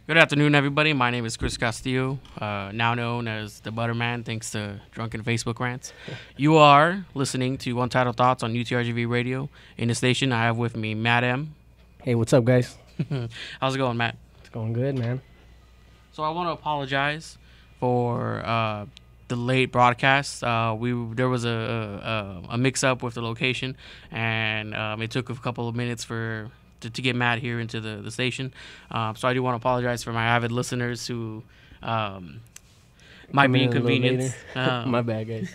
Good afternoon, everybody. My name is Chris Castillo, now known as the Butterman, thanks to drunken Facebook rants. You are listening to Untitled Thoughts on UTRGV Radio. In the station, I have with me Matt M. Hey, what's up, guys? How's it going, Matt? It's going good, man. So I want to apologize for the late broadcast. There was a mix-up with the location, and it took a couple of minutes to get Matt here into the station. So I do want to apologize for my avid listeners who might be inconvenienced. My bad, guys.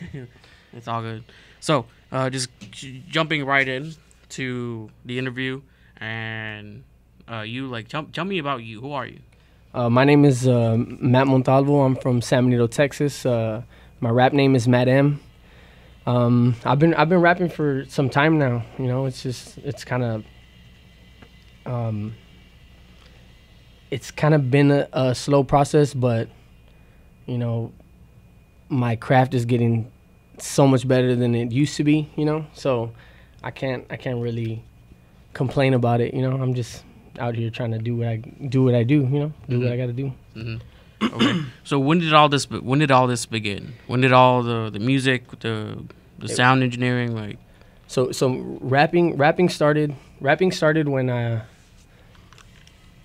It's all good. So just jumping right in to the interview, and tell me about you. Who are you? My name is Matt Montalvo. I'm from San Benito, Texas. My rap name is Matt M. I've been rapping for some time now. You know, it's kind of been a slow process, but you know, my craft is getting so much better than it used to be. You know, so I can't really complain about it. You know, I'm just out here trying to do what I do. You know, do what I got to do. Mm-hmm. Okay. So when did all this begin? When did all the music, the sound engineering, like? So rapping started when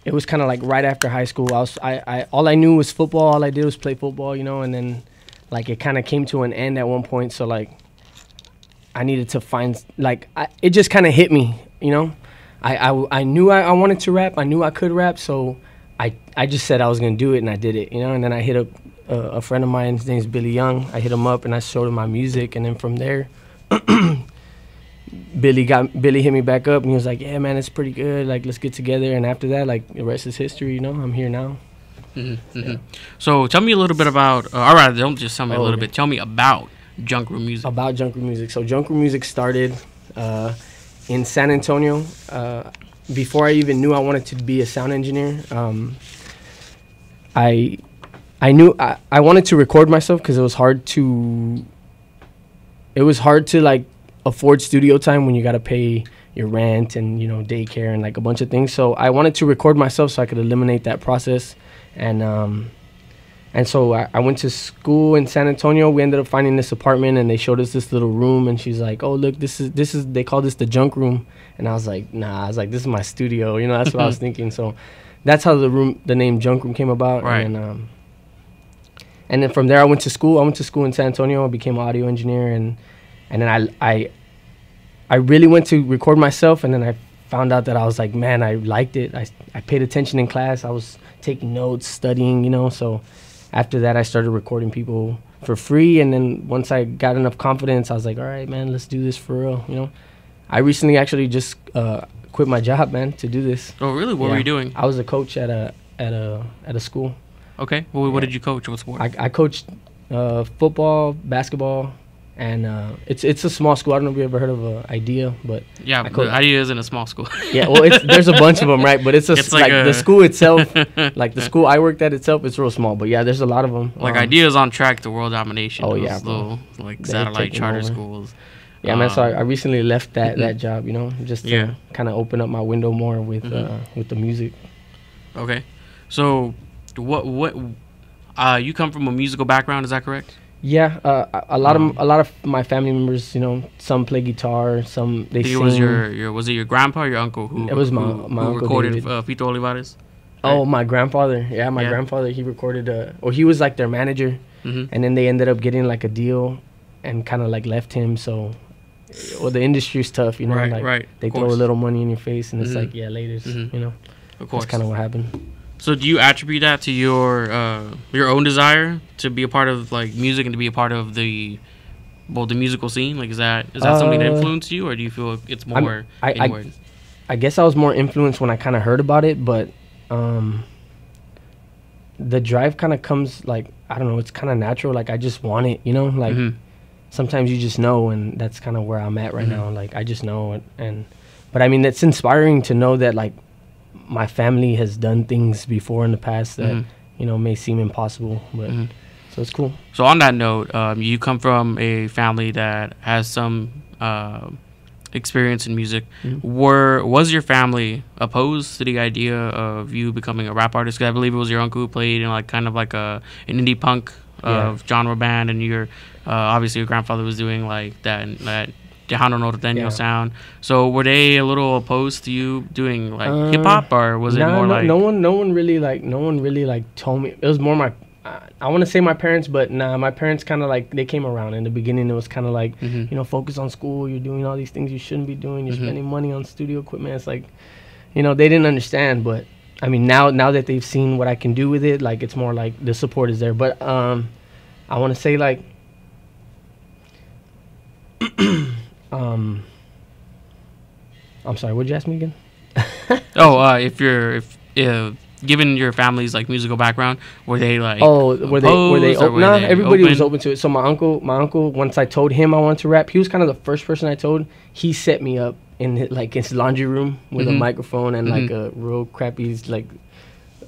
it was kind of like right after high school. I all I knew was football. All I did was play football, you know, and then like it kind of came to an end at one point. So like I needed to find it just kind of hit me, you know. I knew I wanted to rap. I knew I could rap, so I just said I was gonna do it, and I did it, you know. And then I hit up a friend of mine. His name's Billy Young. I hit him up and I showed him my music, and then from there. Billy hit me back up and he was like, "Yeah, man, it's pretty good. Like, let's get together." And after that, like, the rest is history. You know, I'm here now. Mm-hmm, mm-hmm. So tell me a little bit about. All right, don't just tell me a little bit. Tell me about Junk Room Music. About Junk Room Music. So Junk Room Music started in San Antonio. Before I even knew I wanted to be a sound engineer, I knew I wanted to record myself because it was hard to like afford studio time when you got to pay your rent and, you know, daycare and like a bunch of things. So I wanted to record myself so I could eliminate that process. And so I went to school in San Antonio. We ended up finding this apartment and they showed us this little room and she's like, "Oh, look, this is they call this the junk room." And I was like, "Nah," I was like, "This is my studio." You know, that's what I was thinking. So that's how the name Junk Room came about. Right. And then from there I went to school. I went to school in San Antonio. I became an audio engineer and then I really went to record myself, and then I found out that I was like, man, I liked it. I paid attention in class. I was taking notes, studying, you know. So after that, I started recording people for free, and then once I got enough confidence, I was like, all right, man, let's do this for real, you know. I recently actually just quit my job, man, to do this. Oh, really? What were you doing? I was a coach at a school. Okay. Well, what did you coach? What sport? I coached football, basketball. And it's a small school. I don't know if you ever heard of IDEA, but yeah, IDEA is in a small school. Yeah, well, there's a bunch of them, right? But it's like the school itself, like the school I worked at itself, it's real small. But yeah, there's a lot of them. Like IDEA is on track to world domination. Oh yeah, little like satellite charter schools. Yeah, man. So I recently left that job, you know, just to kind of open up my window more with the music. Okay, so what you come from a musical background, is that correct? Yeah, a lot of my family members, you know, some play guitar, some they sing. Was it your grandpa or your uncle who? It was my uncle recorded David. Fito Olivares. Right? Oh, my grandfather. Yeah, my grandfather. He recorded. He was like their manager, and then they ended up getting like a deal, and kind of like left him. So, well, the industry's tough, you know. Right. They throw a little money in your face, and it's like, yeah, later, you know. Of course. That's kind of what happened. So do you attribute that to your own desire to be a part of like music and to be a part of the musical scene? Like is that something that influenced you, or do you feel it's more inward? I guess I was more influenced when I kind of heard about it, but the drive kind of comes like, I don't know, it's kind of natural. Like I just want it, you know. Like sometimes you just know, and that's kind of where I'm at right now. Like I just know it, but I mean it's inspiring to know that like my family has done things before in the past that you know may seem impossible, but so it's cool. So on that note, you come from a family that has some experience in music. Mm-hmm. Was your family opposed to the idea of you becoming a rap artist? 'Cause I believe it was your uncle who played in like kind of like an indie punk genre band, and your obviously your grandfather was doing like that Tejano Norteño sound. So were they a little opposed to you doing like hip hop, or was it more like no one really like told me. It was more my I want to say my parents, but nah, my parents kind of like they came around. In the beginning, it was kind of like focus on school. You're doing all these things you shouldn't be doing. You're spending money on studio equipment. It's like, they didn't understand. But I mean, now that they've seen what I can do with it, like it's more like the support is there. But I want to say like. I'm sorry. What'd you ask me again? if given your family's like musical background, were they like were they open? Nah, everybody open? Was open to it. So my uncle, once I told him I wanted to rap, he was kind of the first person I told. He set me up in his laundry room with a microphone and like a real crappy like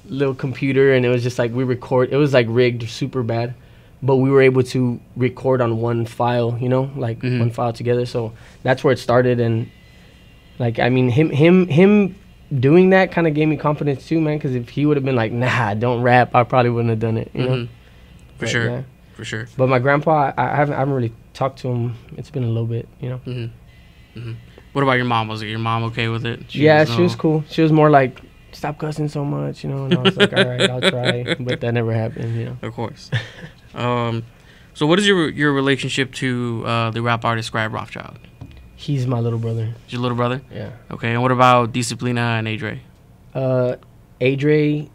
little computer, and it was just like we record. It was like rigged super bad, but we were able to record on one file, one file together. So that's where it started, and like I mean him doing that kind of gave me confidence too, man, because if he would have been like, nah, don't rap, I probably wouldn't have done it, know. For sure. But my grandpa, I haven't really talked to him. It's been a little bit, What about your mom? Was your mom okay with it? She was cool. She was more like, stop cussing so much, and I was like, all right, I'll try, but that never happened, Of course. So what is your relationship to the rap artist Scribe Rothschild? He's my little brother. He's your little brother? Yeah. Okay, and what about Disciplina and Adre? Adre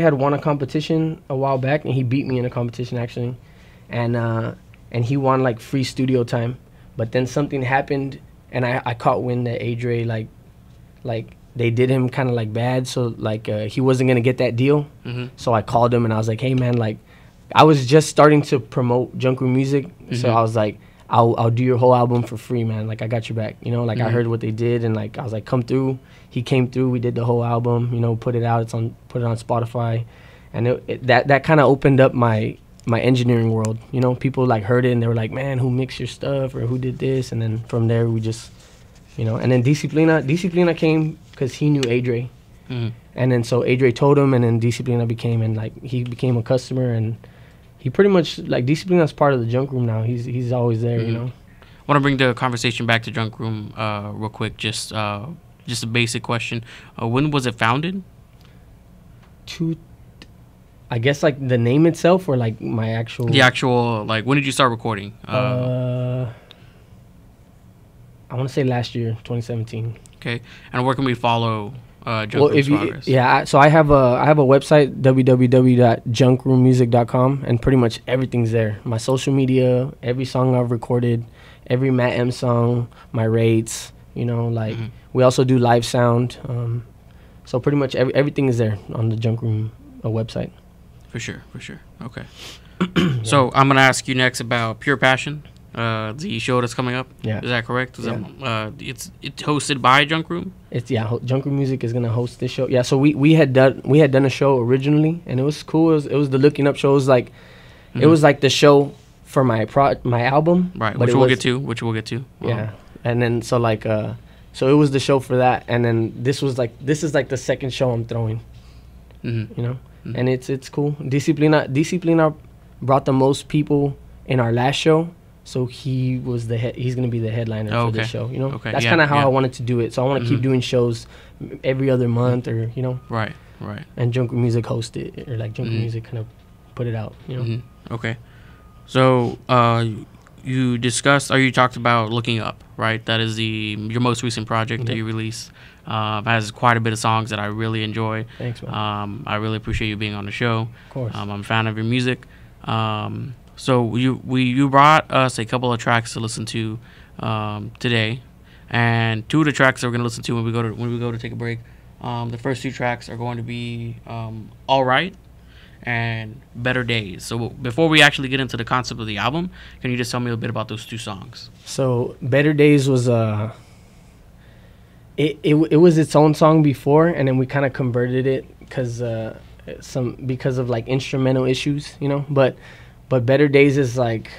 had won a competition a while back, and he beat me in a competition actually, and he won like free studio time. But then something happened, and I caught wind that Adre like they did him kind of like bad, so like he wasn't gonna get that deal. So I called him and I was like, hey man, like I was just starting to promote Junk Room Music, so I was like, I'll do your whole album for free, man. Like I got your back, Like I heard what they did, and like I was like, come through. He came through. We did the whole album, put it out. Put it on Spotify, and that kind of opened up my engineering world. People like heard it and they were like, man, who mixed your stuff or who did this? And then from there we just, And then Disciplina came because he knew Adre, and then so Adre told him, and then Disciplina he became a customer, and he pretty much like Disciplina's part of the Junk Room now. He's always there, I want to bring the conversation back to Junk Room real quick. Just a basic question. When was it founded? I guess like the name itself, or like my actual. The actual like when did you start recording? I want to say last year, 2017. Okay, and where can we follow? Junk Room's progress? So I have a website, www.junkroommusic.com, and pretty much everything's there. My social media, every song I've recorded, every Matt M song, my rates, we also do live sound. So pretty much everything is there on the Junk Room website. For sure. Okay. So I'm gonna ask you next about Pure Passion. The show that's coming up. Yeah. Is that correct? It's hosted by Junk Room? Junk Room Music is gonna host this show. Yeah, so we had done a show originally, and it was cool. It was the Looking Up show. It was like it was like the show for my album. Right, which we'll get to. Yeah. And then so like so it was the show for that, and then this is like the second show I'm throwing. And it's cool. Disciplina brought the most people in our last show. So he's going to be the headliner for the show, Okay, that's kind of how I wanted to do it. So I want to keep doing shows every other month, or Right. And Junk Room Music host it, or like Junk Room Music kind of put it out, Okay. So you talked about Looking Up, right? That is your most recent project that you released. Has quite a bit of songs that I really enjoy. Thanks, man. I really appreciate you being on the show. Of course. I'm a fan of your music. So you brought us a couple of tracks to listen to today, and two of the tracks that we're gonna listen to when we go to take a break. The first two tracks are going to be All Right and Better Days. So before we actually get into the concept of the album, can you just tell me a bit about those two songs? So Better Days was it was its own song before, and then we kind of converted it because of like instrumental issues, But Better Days is like,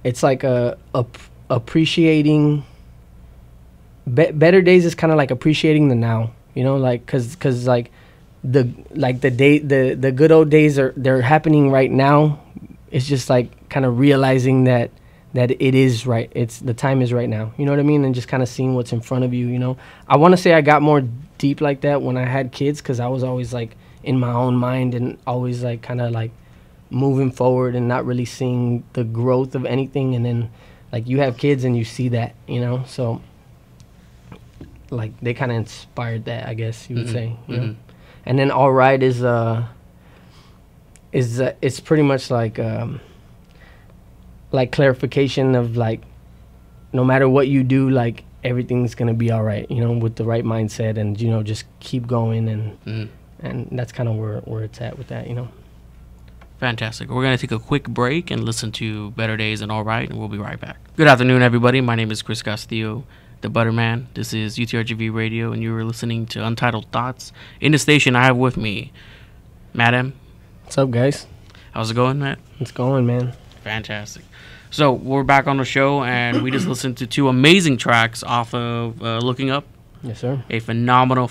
it's like a appreciating. Better days is kind of like appreciating the now, you know, like cause like the good old days they're happening right now. It's just like kind of realizing that it is right. It's the time is right now. You know what I mean? And just kind of seeing what's in front of you. You know, I want to say I got more deep like that when I had kids, because I was always like in my own mind and always like kind of like moving forward and not really seeing the growth of anything. And then like you have kids and you see that, you know, so like they kind of inspired that, I guess you would say. You know? And then All Right is it's pretty much like clarification of like no matter what you do, like everything's gonna be all right, you know, with the right mindset, and you know, just keep going, and that's kind of where it's at with that, you know. Fantastic. We're going to take a quick break and listen to Better Days and All Right, and we'll be right back. Good afternoon, everybody. My name is Chris Castillo, the Butterman. This is UTRGV Radio, and you are listening to Untitled Thoughts. In the station, I have with me Matt M. What's up, guys? How's it going, Matt? It's going, man. Fantastic. So we're back on the show, and we just listened to two amazing tracks off of Looking Up. Yes, sir. A phenomenal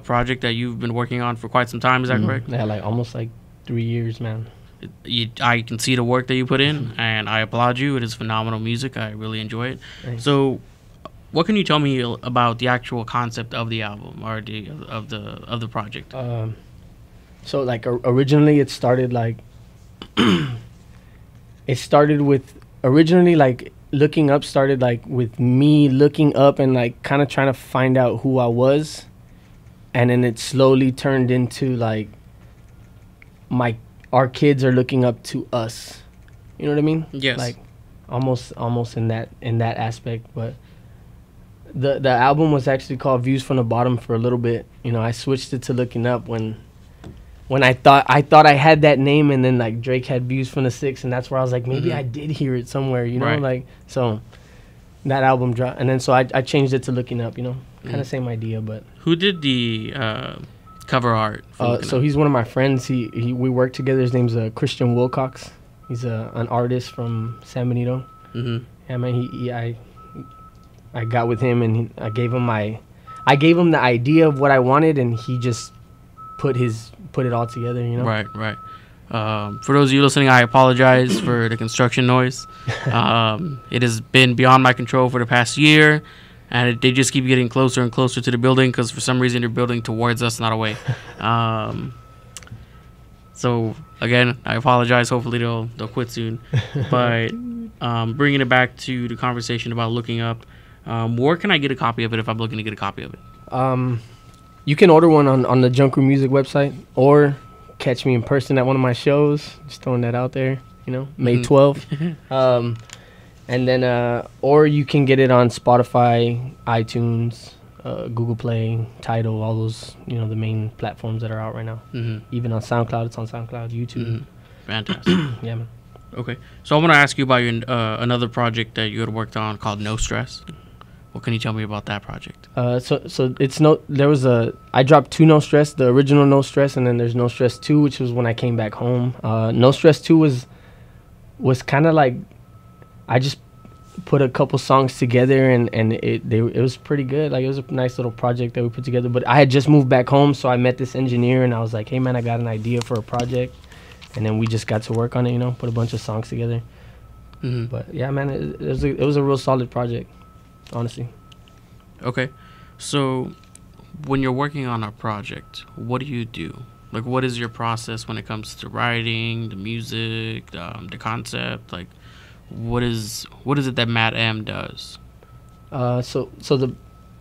project that you've been working on for quite some time. Is that correct? Yeah, like almost like 3 years, man. I can see the work that you put in, and I applaud you. It is phenomenal music. I really enjoy it. Thanks. So, what can you tell me about the actual concept of the album or of the project? So like originally it started like originally like Looking Up started like with me looking up and like kind of trying to find out who I was, and then it slowly turned into like our kids are looking up to us. You know what I mean? Yes. Like almost in that aspect. But the album was actually called Views from the Bottom for a little bit. You know, I switched it to Looking Up when I thought I had that name, and then like Drake had Views from the Six, and that's where I was like, maybe I did hear it somewhere, you know, right. Like so that album dropped, and then so I changed it to Looking Up, you know, kind of same idea. But who did the cover art? So he's one of my friends. We work together. His name's Christian Wilcox. He's an artist from San Benito. Yeah, man. I got with him, and I gave him the idea of what I wanted, and he just put it all together, you know. Right. For those of you listening, I apologize for the construction noise. It has been beyond my control for the past year, and they just keep getting closer and closer to the building because for some reason they're building towards us, not away. So again, I apologize. Hopefully they'll quit soon. But bringing it back to the conversation about Looking Up, where can I get a copy of it if I'm looking to get a copy of it? You can order one on the Junk Room Music website, or catch me in person at one of my shows. Just throwing that out there, you know, May 12th. And then, or you can get it on Spotify, iTunes, Google Play, Tidal, all those, you know, the main platforms that are out right now. Even on SoundCloud, it's on SoundCloud, YouTube. Fantastic. Yeah, man. Okay, so I want to ask you about your another project that you had worked on called No Stress. What can you tell me about that project? So it's I dropped 2 No Stress, the original No Stress, and then there's No Stress 2, which was when I came back home. No Stress 2 was kind of like, I just put a couple songs together, and it was pretty good. Like, it was a nice little project that we put together. But I had just moved back home, so I met this engineer, and I was like, hey man, I got an idea for a project. And then we just got to work on it, you know, put a bunch of songs together. But yeah, man, it was a real solid project, honestly. Okay, so when you're working on a project, what do you do? Like, what is your process when it comes to writing, the music, the concept? Like, what is it that Matt M does? So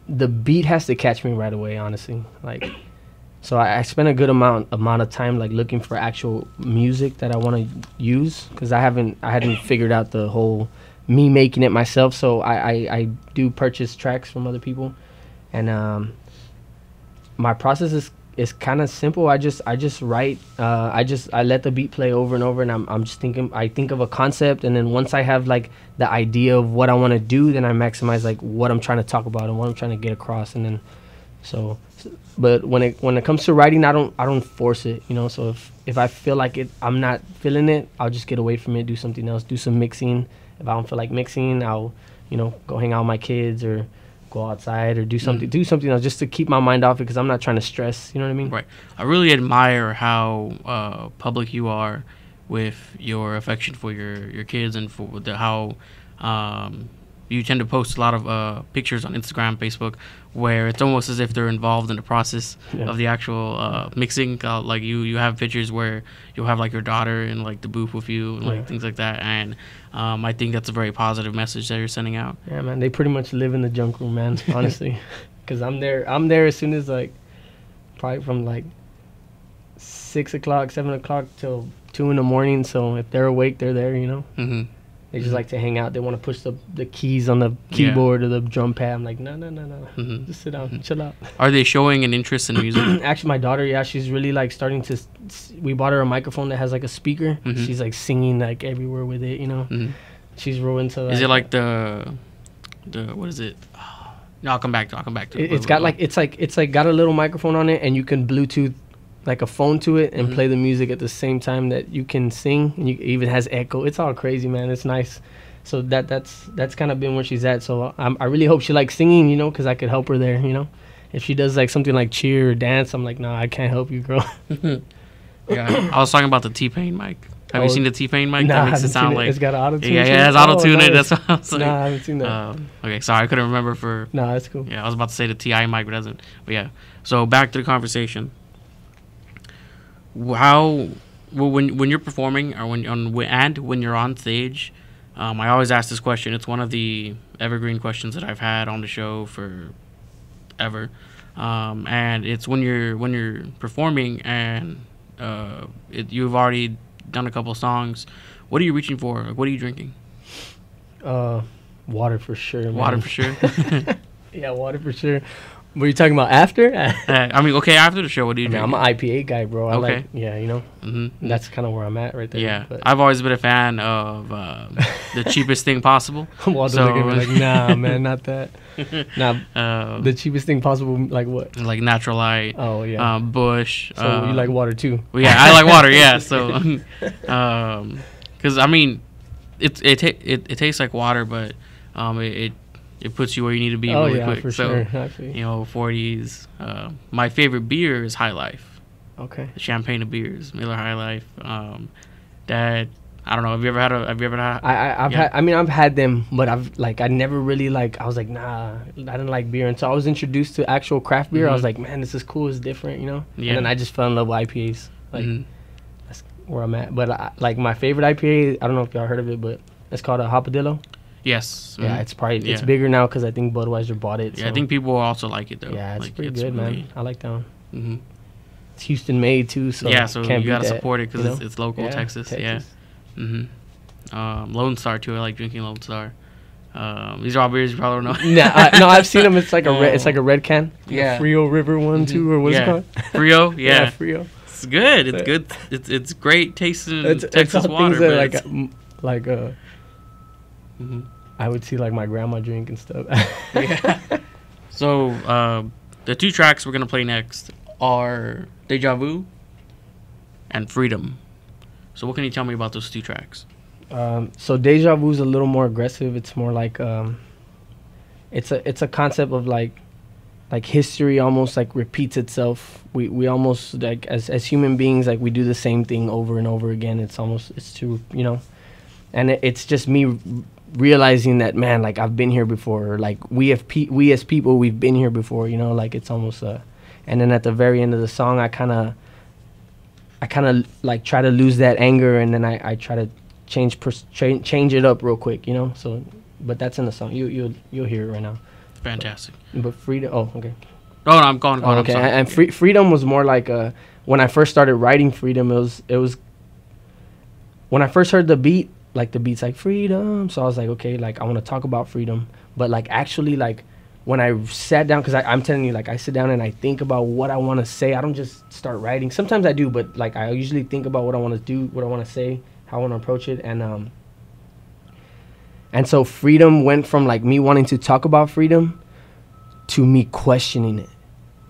the beat has to catch me right away, honestly. Like, so I spend a good amount of time like looking for actual music that I want to use, because I hadn't figured out the whole me making it myself. So I do purchase tracks from other people, and my process is kind of simple. I just write. I let the beat play over and over, and I'm just thinking. I think of a concept, and then once I have like the idea of what I want to do, then I maximize like what I'm trying to talk about and what I'm trying to get across, and then So, but when it comes to writing, I don't force it, you know. So if I feel like I'm not feeling it, I'll just get away from it, do something else, do some mixing. If I don't feel like mixing, I'll, go hang out with my kids or go outside or do something else just to keep my mind off it, because I'm not trying to stress. You know what I mean? Right. I really admire how public you are with your affection for your kids, and for how you tend to post a lot of pictures on Instagram, Facebook, where it's almost as if they're involved in the process of the actual mixing. Like you have pictures where you'll have like your daughter in like the booth with you and like things like that. And I think that's a very positive message that you're sending out. Yeah, man. They pretty much live in the junk room, man. Honestly, because I'm there as soon as like probably from like 6 o'clock, 7 o'clock till 2 in the morning. So if they're awake, they're there. Mm-hmm. They just like to hang out. They want to push the keys on the keyboard or the drum pad. I'm like, no. Mm-hmm. Just sit down, chill out. Are they showing an interest in music? Actually, my daughter, she's really like starting to. We bought her a microphone that has like a speaker. Mm-hmm. She's like singing like everywhere with it. Mm-hmm. She's real into. Is it like the what is it? No, I'll come back to it. It's got like it's like got a little microphone on it, and you can Bluetooth like a phone to it and play the music at the same time that you can sing, and it even has echo. It's all crazy, man. It's nice. So that's kind of been where she's at. So I really hope she likes singing, because I could help her there. If she does like something like cheer or dance, I'm like, nah, I can't help you, girl. Yeah, I was talking about the T-Pain mic. Have you seen the T-Pain mic? Nah, that makes it sound like it's got auto-tune. Yeah, it has auto-tune in it. Nice. That's what I was like. Nah, I haven't seen that. Okay, sorry, I couldn't remember for. Nah, that's cool. Yeah, I was about to say the TI mic, but it doesn't. But yeah, so back to the conversation. When you're performing or when you're on stage, I always ask this question. It's one of the evergreen questions that I've had on the show for ever, and it's when you're performing and you've already done a couple songs. What are you reaching for? Like, what are you drinking? Water for sure, man. Water for sure. Yeah, water for sure. Were you talking about after? I mean, okay, after the show, what do you drink? I'm an IPA guy, bro. I Okay. like, Mm-hmm. That's kind of where I'm at right there. Yeah, but I've always been a fan of the cheapest thing possible. Waldo's looking at me like, nah, man, not that. Nah, the cheapest thing possible, like what? Like Natural Light. Oh, yeah. Bush. So you like water too? Well, yeah, I like water. Yeah, so because I mean, it tastes like water, but it puts you where you need to be really quick. For so, sure. 40s. My favorite beer is High Life. Okay. The champagne of beers, Miller High Life. That I don't know. Have you ever had? I've had them, but I never really I was like, nah, I didn't like beer until I was introduced to actual craft beer. I was like, man, this is cool. It's different, Yeah. And then I just fell in love with IPAs. That's where I'm at. But my favorite IPA, I don't know if y'all heard of it, but it's called a Hopadillo. Yes. Yeah, it's probably it's bigger now because I think Budweiser bought it. Yeah, so. I think people also like it though. Yeah, it's pretty good, really, man. I like that one. Mm-hmm. It's Houston made too, so so can't you gotta beat that, support it because it's local, Texas. Yeah. Mm-hmm. Lone Star too. I like drinking Lone Star. These are all beers you probably don't know. No, I've seen them. It's like a red. It's like a red can. Yeah. Frio River one too, or what's it called? Frio. Yeah. Frio. It's good. It's good. It's great tasting Texas water. That I would see like my grandma drink and stuff. Yeah. So the two tracks we're gonna play next are Deja Vu and Freedom. So what can you tell me about those two tracks? So Deja Vu is a little more aggressive. It's more like it's a concept of like history almost like repeats itself. We almost like as human beings, like we do the same thing over and over again. It's true, and it's just me realizing that, man, like I've been here before, or like we as people, we've been here before, like it's almost and then at the very end of the song, I kind of like try to lose that anger, and then I try to change it up real quick, so, but that's in the song. You'll hear it right now. Fantastic. But Freedom, okay. Oh, no, I'm going. Okay, and Freedom was more like when I first started writing Freedom, it was when I first heard the beat, like the beat's like freedom, so I was like, okay, like I want to talk about freedom, but like actually like when I sat down, because I'm telling you, like I sit down and I think about what I want to say. I don't just start writing. Sometimes I do, but like I usually think about what I want to do, what I want to say, how I want to approach it, and so Freedom went from like me wanting to talk about freedom to me questioning it.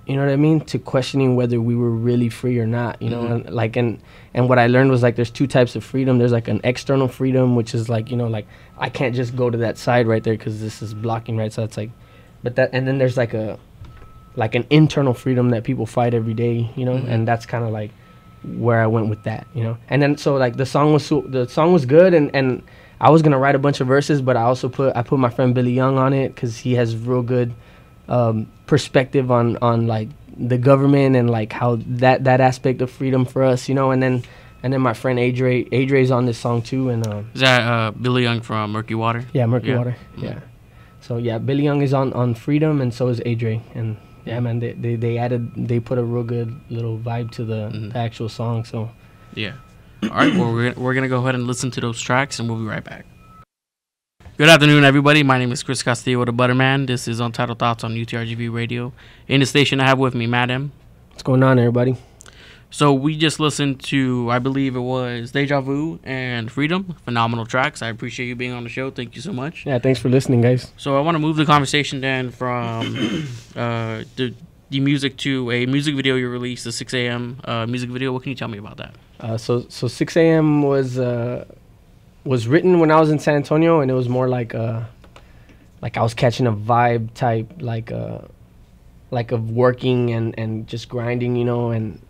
you know what I mean, to questioning whether we were really free or not, you know. And like, and what I learned was like there's two types of freedom. There's like an external freedom, which is like, you know, like I can't just go to that side right there because this is blocking, right? So it's like, but that, and then there's like an internal freedom that people fight every day, you know. And that's kind of like where I went with that, you know. And then so like the song was good, and I was gonna write a bunch of verses, but I put my friend Billy Young on it because he has real good perspective on like the government and like how that aspect of freedom for us, you know. And then my friend Adre's on this song too. And is that Billy Young from Murky Water? Yeah, Murky Water. Yeah. So yeah, Billy Young is on freedom, and so is Adre. And yeah, man, they put a real good little vibe to the actual song. So yeah. All right, well, we're gonna go ahead and listen to those tracks, and we'll be right back. Good afternoon, everybody. My name is Chris Castillo, the Butterman. This is Untitled Thoughts on UTRGV Radio. In the station, I have with me Madam. What's going on, everybody? So we just listened to, I believe it was Deja Vu and Freedom. Phenomenal tracks. I appreciate you being on the show. Thank you so much. Yeah, thanks for listening, guys. So I want to move the conversation then from the music to a music video you released, the 6 a.m. Music video. What can you tell me about that? So 6 a.m. was written when I was in San Antonio, and it was more like I was catching a vibe type, like of working and just grinding, you know, and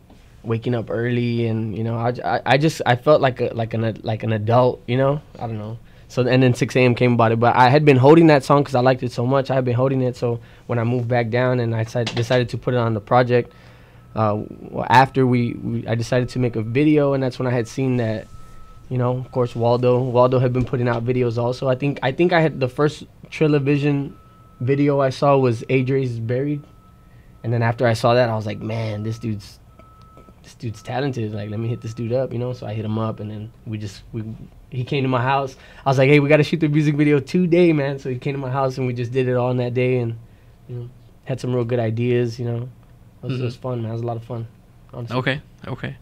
waking up early, and you know, I felt like an adult, you know. I don't know. So and then 6 a.m. came about it, but I had been holding that song because I liked it so much. I had been holding it, so when I moved back down and I decided to put it on the project, after I decided to make a video, and that's when I had seen that, you know, of course Waldo had been putting out videos also. I think I had the first TRILLAVISION video I saw was Adre's Buried, and then after I saw that I was like, man, this dude's talented, like let me hit this dude up, you know. So I hit him up, and then he came to my house. I was like, hey, we got to shoot the music video today, man. So he came to my house and we just did it all in that day, and you know, had some real good ideas, you know. It was fun, man. It was a lot of fun, honestly. Okay.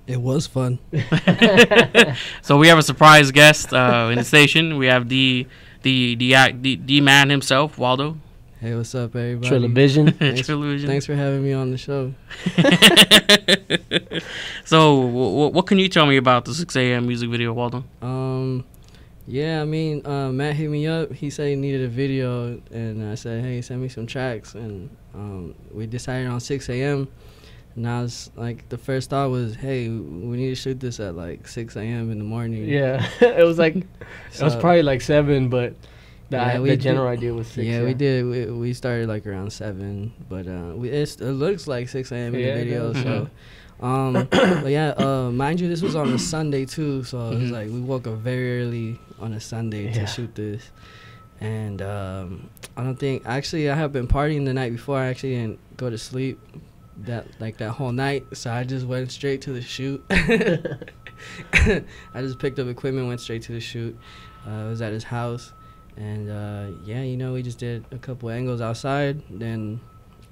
It was fun. So we have a surprise guest in the station. We have the man himself, Waldo. Hey, what's up, everybody? TRILLAVISION. Thanks for having me on the show. So what can you tell me about the 6 a.m. music video, Waldo? Yeah, I mean, Matt hit me up. He said he needed a video, and I said, hey, send me some tracks. And we decided on 6 a.m. And I was like, the first thought was, hey, we need to shoot this at like 6 a.m. in the morning. Yeah, it was like, it was probably like 7, but the general idea was 6. Yeah, we did. We started like around 7, but it looks like 6 a.m. in the video. So. But yeah, mind you, this was on a Sunday too, so it was like we woke up very early on a Sunday to shoot this. And I don't think, actually I have been partying the night before. I actually didn't go to sleep that whole night, so I just went straight to the shoot. I just picked up equipment, went straight to the shoot. It was at his house, and yeah, you know, we just did a couple angles outside, then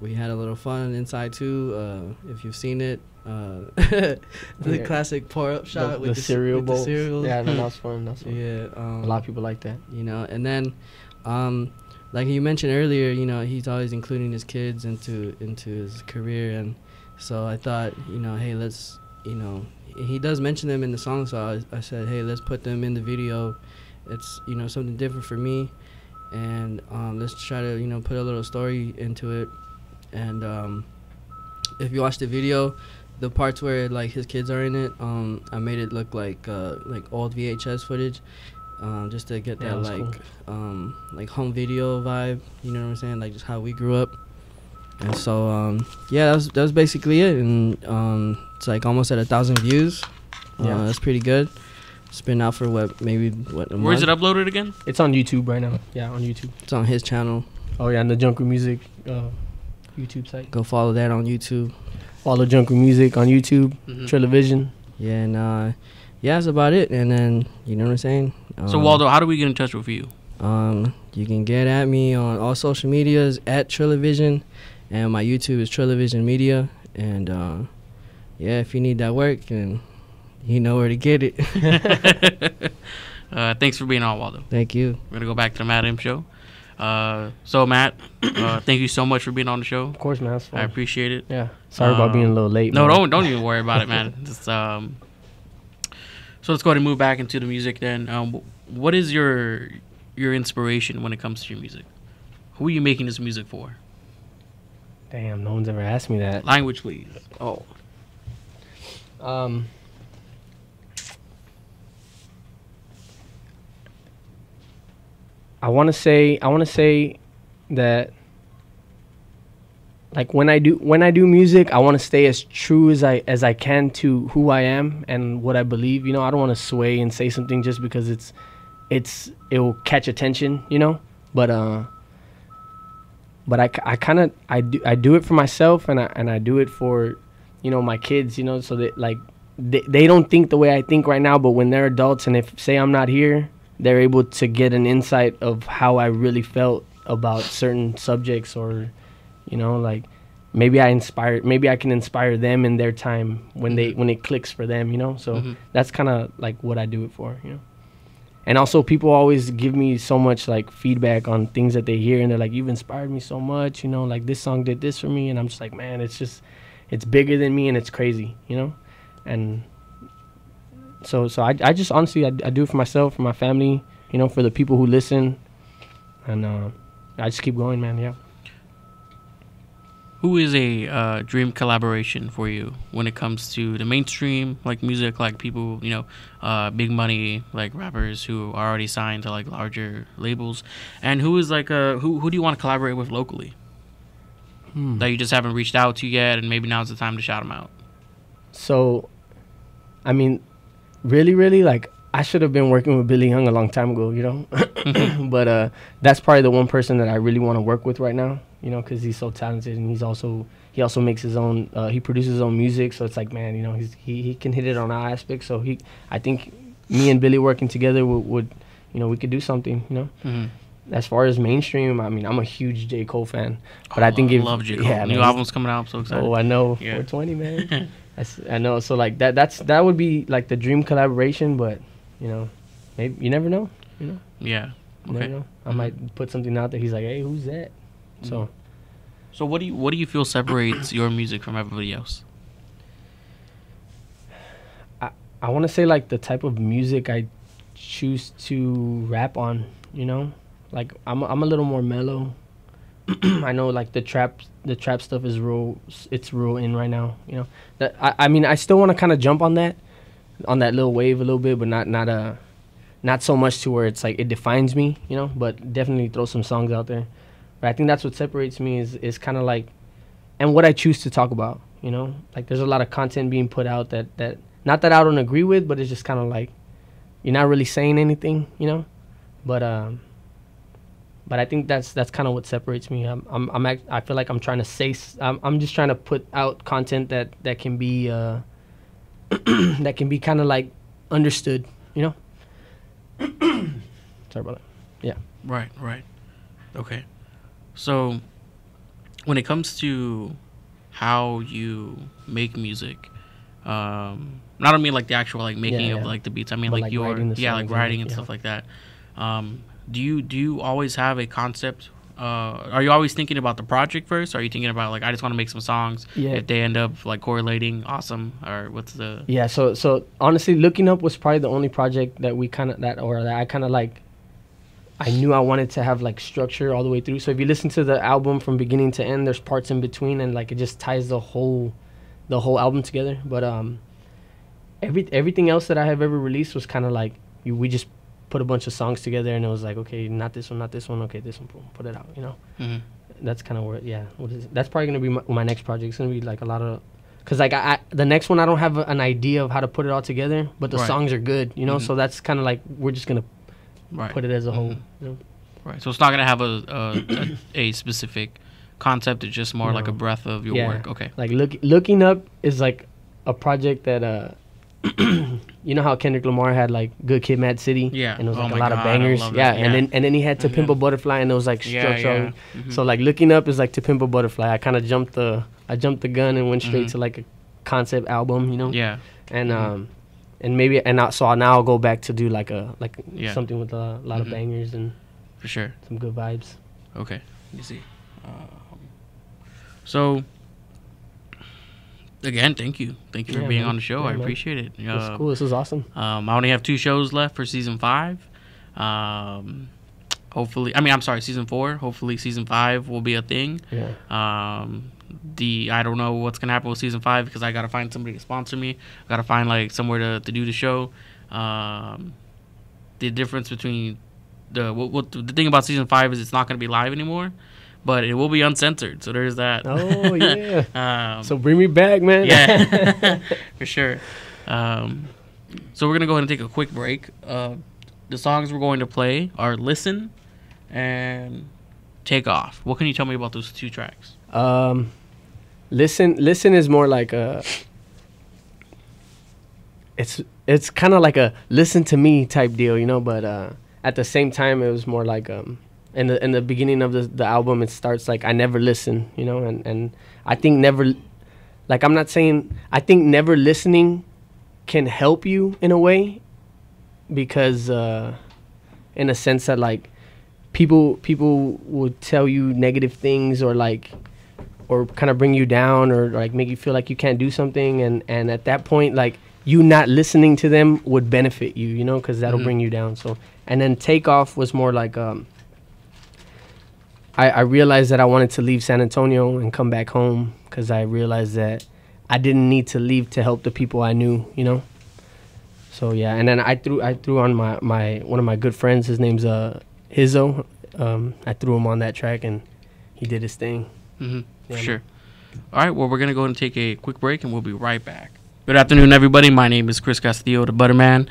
we had a little fun inside too. If you've seen it, the classic pour-up shot with the cereal bowl. Yeah, that was fun. Yeah, a lot of people like that. You know, and then, like you mentioned earlier, you know, he's always including his kids into his career, and so I thought, you know, hey, let's, you know, he does mention them in the song, so I said, hey, let's put them in the video. It's, you know, something different for me, and let's try to, you know, put a little story into it. And if you watch the video, the parts where like his kids are in it, I made it look like old VHS footage, just to get that like home video vibe. You know what I'm saying? Like just how we grew up. And so yeah, that was basically it. And it's like almost at 1,000 views. Yeah, that's pretty good. It's been out for a month? Where is it uploaded again? It's on YouTube right now. Yeah, on YouTube. It's on his channel. Oh yeah, and the Junker Music YouTube site. Go follow that on YouTube. Follow Junker Music on YouTube. TRILLAVISION. Yeah, and yeah, that's about it. And then, you know what I'm saying? So Waldo, how do we get in touch with you? You can get at me on all social medias at TRILLAVISION, and my YouTube is TRILLAVISION Media. And yeah, if you need that work, then you know where to get it. Thanks for being on, Waldo. Thank you. We're gonna go back to the Madam Show. So Matt, thank you so much for being on the show. Of course, man. That's fun. I appreciate it. Yeah. Sorry about being a little late. No, man. don't even worry about it, man. Just, so let's go ahead and move back into the music then. What is your inspiration when it comes to your music? Who are you making this music for? Damn, no one's ever asked me that. Language, please. Oh. I want to say that, like, when I do music, I want to stay as true as I can to who I am and what I believe. You know, I don't want to sway and say something just because it will catch attention. You know, but I do it for myself, and I do it for, you know, my kids. You know, so that, like, they don't think the way I think right now, but when they're adults and if, say, I'm not here, they're able to get an insight of how I really felt about certain subjects, or, you know, like, maybe I can inspire them in their time when it clicks for them, you know. So that's kind of like what I do it for, you know. And also, people always give me so much, like, feedback on things that they hear, and they're like, you've inspired me so much, you know, like, this song did this for me. And I'm just like, man, it's bigger than me, and it's crazy, you know. And so I just, honestly, I do it for myself, for my family, you know, for the people who listen. And I just keep going, man. Yeah. Who is a dream collaboration for you when it comes to the mainstream, like, music, like, people, you know, big money, like, rappers who are already signed to, like, larger labels? And who is, like, who do you want to collaborate with locally that you just haven't reached out to yet, and maybe now's the time to shout them out? So, I mean, really, like, I should have been working with Billy Young a long time ago, you know. But that's probably the one person that I really want to work with right now, you know, because he's so talented, and he also makes his own, he produces his own music. So it's like, man, you know, he can hit it on our aspects. So I think me and Billy working together would, you know, we could do something, you know. As far as mainstream, I mean, I'm a huge J. Cole fan, but I think I love J. Cole. Yeah, New album's coming out. I'm so excited. Oh, I know. Yeah. 420, man. I know. So, like, that would be, like, the dream collaboration, but, you know, maybe you never know, you know. Yeah. You never know. I might put something out there. He's like, hey, who's that? So what do you feel separates your music from everybody else? I want to say, like, the type of music I choose to rap on, you know. Like, I'm a little more mellow. I know, like, the trap stuff is it's real in right now, you know. That I mean, I still want to kind of jump on that little wave a little bit, but not so much to where it's like it defines me, you know. But definitely throw some songs out there. But I think that's what separates me is kind of like, and what I choose to talk about, you know. Like, there's a lot of content being put out that not that I don't agree with, but it's just kind of like you're not really saying anything, you know. But I think that's kind of what separates me. I feel like I'm trying to say I'm just trying to put out content that can be that can be kind of like understood, you know. Sorry about that. Yeah. Right. Okay. So when it comes to how you make music, not I mean like the actual like making of like the beats. I mean, but like your writing like writing and yeah. stuff like that. Do you always have a concept? Are you always thinking about the project first? Or are you thinking about like I just want to make some songs? Yeah. If they end up like correlating, awesome. Or what's the? Yeah. So honestly, Looking Up was probably the only project that I kind of like. I knew I wanted to have like structure all the way through. So if you listen to the album from beginning to end, there's parts in between, and like it just ties the whole album together. But everything else that I have ever released was kind of like we just put a bunch of songs together, and it was like, okay, not this one, okay, this one, boom, put it out, you know. That's kind of where, yeah. That's probably gonna be my next project. It's gonna be like a lot of, cause like the next one I don't have an idea of how to put it all together, but the songs are good, you know. So that's kind of like we're just gonna put it as a whole, you know? Right. So it's not gonna have a specific concept. It's just more like a breadth of your work. Okay. Like Looking Up is like a project that you know how Kendrick Lamar had like Good Kid, Mad City, and it was like a lot of bangers, and then he had To Pimp a Butterfly, and it was like structural. So like Looking Up is like To Pimp a Butterfly. I kind of jumped the gun and went straight to like a concept album, you know. Yeah. And so now I'll go back to do like something with a lot of bangers and for sure some good vibes. Okay. Let me see. So, again, thank you. Thank you for being man. on the show. Yeah, I man. appreciate it. That's cool. This is awesome. I only have 2 shows left for season 5. Hopefully, I'm sorry, season 4. Hopefully, season 5 will be a thing. Yeah. I don't know what's gonna happen with season 5 because I gotta find somebody to sponsor me. I gotta find like somewhere to do the show. The difference between the thing about season 5 is it's not gonna be live anymore, but it will be uncensored. So there's that. Oh yeah. So bring me back, man. Yeah, for sure. So we're gonna go ahead and take a quick break. The songs we're going to play are "Listen" and "Take Off." What can you tell me about those 2 tracks? Listen is more like a. It's kind of like a listen to me type deal, you know. But at the same time, it was more like in the beginning of the album, it starts like I never listen, you know, and I think never, like I'm not saying I think never listening can help you in a way, because in a sense that like people would tell you negative things or kind of bring you down or like make you feel like you can't do something, and at that point like you not listening to them would benefit you, you know, because that'll bring you down. So, and then Takeoff was more like I realized that I wanted to leave San Antonio and come back home because I realized that I didn't need to leave to help the people I knew, you know. So yeah, and then I threw on my one of my good friends. His name's Hizzo. I threw him on that track and he did his thing. Yeah, for sure. All right, well, we're gonna go ahead and take a quick break and we'll be right back. Good afternoon, everybody. My name is Chris Castillo, the Butterman.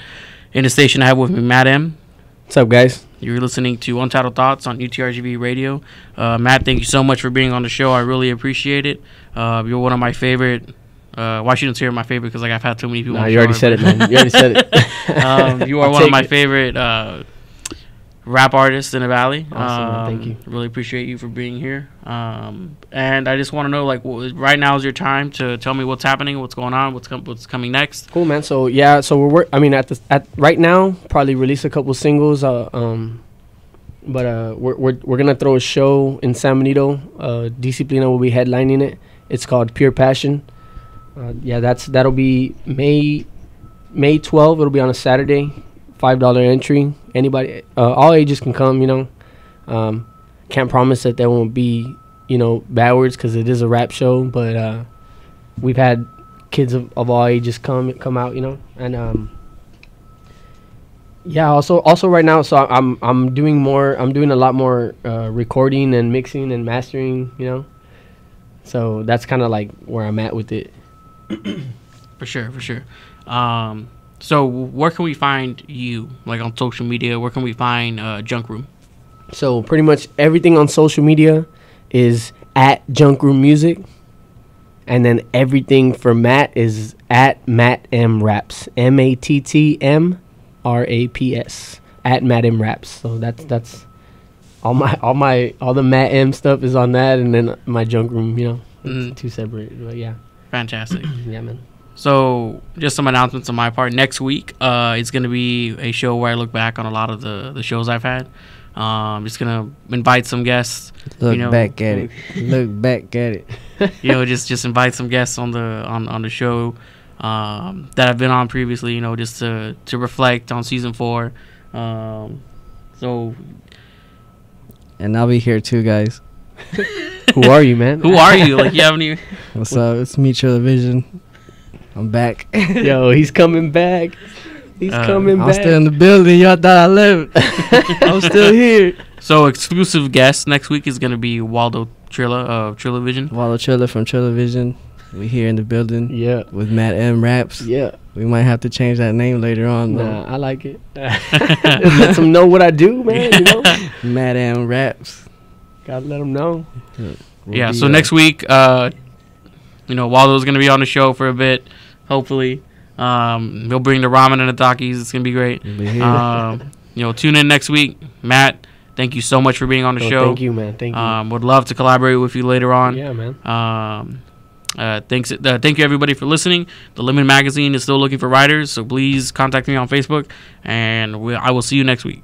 In the station, I have with me Matt M. What's up, guys? You're listening to Untitled Thoughts on UTRGV Radio. Matt, thank you so much for being on the show. I really appreciate it. You're one of my favorite. Well, I shouldn't say you're my favorite because like I've had too many people. No, you already said it, man. You already said it. You are one of my favorite rap artists in the Valley. Awesome, man. Thank you. Really appreciate you for being here. And I just want to know, like, right now is your time to tell me what's happening, what's going on, what's coming next. Cool, man. So yeah, so at right now probably release a couple singles. But we're gonna throw a show in San Benito. Disciplina will be headlining it. It's called Pure Passion. That'll be May 12th. It'll be on a Saturday. $5 entry. Anybody, all ages can come, you know. Can't promise that there won't be, you know, bad words because it is a rap show, but we've had kids of all ages come out, you know. And also right now, so I'm doing a lot more recording and mixing and mastering, you know. So that's kind of like where I'm at with it. For sure. So where can we find you, like on social media? Where can we find Junk Room? So pretty much everything on social media is at Junk Room Music, and then everything for Matt is at Matt M Raps, MATTMRAPS, at Matt M Raps. So that's all the Matt M stuff is on that, and then my Junk Room, you know, it's 2 separate. But yeah, fantastic. Yeah, man. So just some announcements on my part. Next week, it's going to be a show where I look back on a lot of the shows I've had. Just going to invite some guests. Look back at it. Look back at it. You know, just invite some guests on the show that I've been on previously, you know, just to reflect on season 4. So. And I'll be here too, guys. Who are you, man? Who are you? Like, you haven't even. What's up? It's me, Trillavision. I'm back. Yo, he's coming back. He's coming back. I'm still in the building. Y'all thought I left. I'm still here. So exclusive guest next week is going to be Waldo Trilla of Trillavision. Waldo Trilla from Trillavision. We here in the building. Yeah. With Matt M Raps. Yeah. We might have to change that name later on. Nah, I like it. Let them know what I do, man. You know. Matt M Raps. Gotta let them know. Yeah. So next week, you know, Waldo's going to be on the show for a bit. Hopefully, he'll bring the ramen and the Takis. It's gonna be great. You know, tune in next week. Matt, thank you so much for being on the show. Thank you, man. Thank you. Would love to collaborate with you later on. Yeah, man. Thank you everybody for listening. The Lemon Magazine is still looking for writers, so please contact me on Facebook, and I will see you next week.